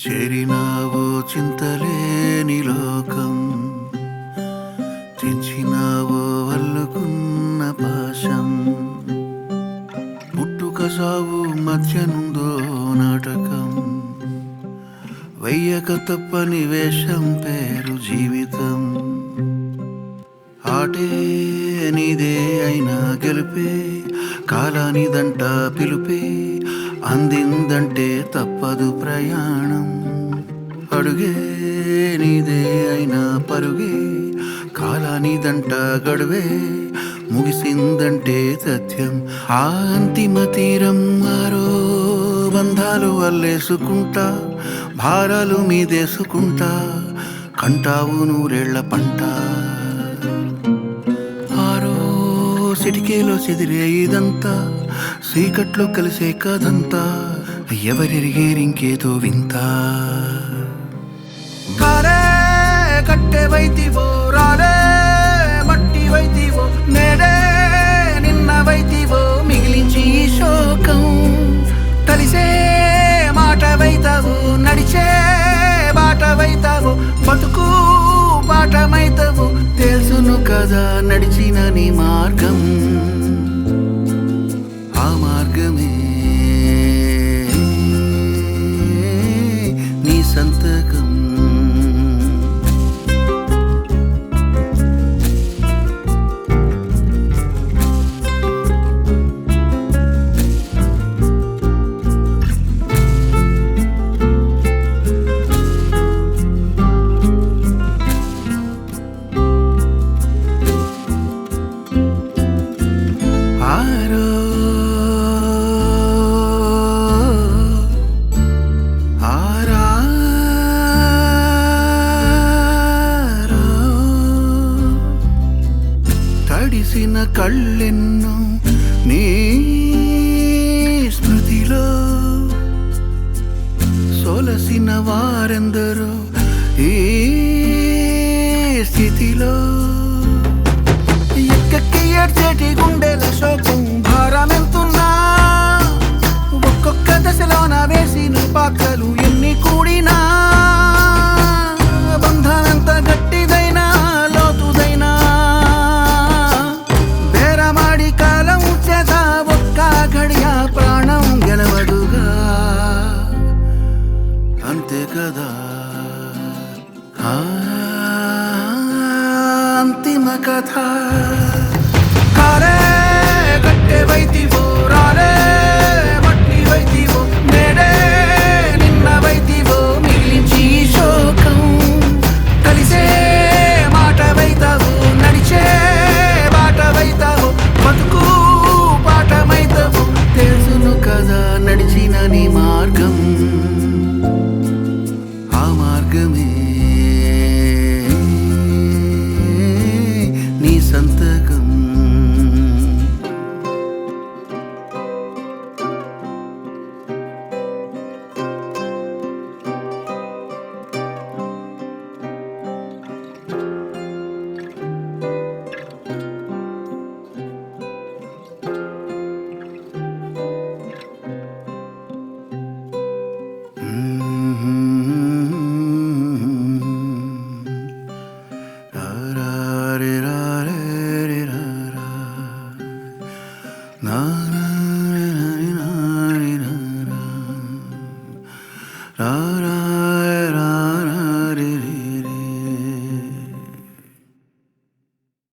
చేరినావో చింతలేని లోకం, తెంచినావో వల్లుకున్న పాశం. పుట్టుక సావు మధ్యనుందో నాటకం, వెయ్యక తప్పని వేషం పేరు జీవితం. ఆటే నీదే అయినా గెలిపే, కాలానిదంట పిలుపే, అందిందంటే తప్పదు ప్రయాణం. అడుగే నీదే అయినా పరుగే, కాలానిదంట గడువే, ముగిసిందంటే సత్యం. ఆ అంతిమ తీరం మారో బంధాలు అల్లేసుకుంటా, భారాలు మీదేసుకుంటా, కంటావు నూరేళ్ల పంట. ఆరో సిటికేలో చెదిరే ఇదంతా, చీకట్లో కలిసే కథంతా, ఎవరెరిగేరింకేదో వింత. కారే కట్టె వైతివో, రాలే మట్టి వైతివో, నేడే నిన్న వైతివో, మిగిలించి ఈ శోకం. కలిసే మాట వైతావు, నడిచే బాట వైతావు, బతుకు పాఠమైతావు, తెలుసును కదా నడిచిన నీ మార్గం. ఆ మార్గమే నీ సంతకం. తడిసిన కళ్ళెన్నో నీ స్మృతిలో, సొలసిన వారెందరో ఈ స్థితిలో. ఎక్కకి ఏడ్చేటి గుండెల శోకం భారమెంతున్నా, ఒక్కొక్క దశలోన వేసిన పాత్రలు ఎన్ని కూడినా, బంధమెంత గట్టిదైనా లోతుదైనా, బేరమాడి కాలం చేత ఒక్క గడియ ప్రాణం గెలవదుగా, అంతే కదా. అంతిమ కథ. కారే కట్టె వైతివో, రాలే మట్టి వైతివో, నేడే నిన్న వైతివో, మిగిలించి శోకం. కలిసే మాట వైతావు, నడిచే బాట వైతావు, బతుకు పాఠమైతావు, తెలుసును కదా నడిచిన నీ మార్గం. ఆ మార్గమే నీ సంతకం. Na na na na na na na.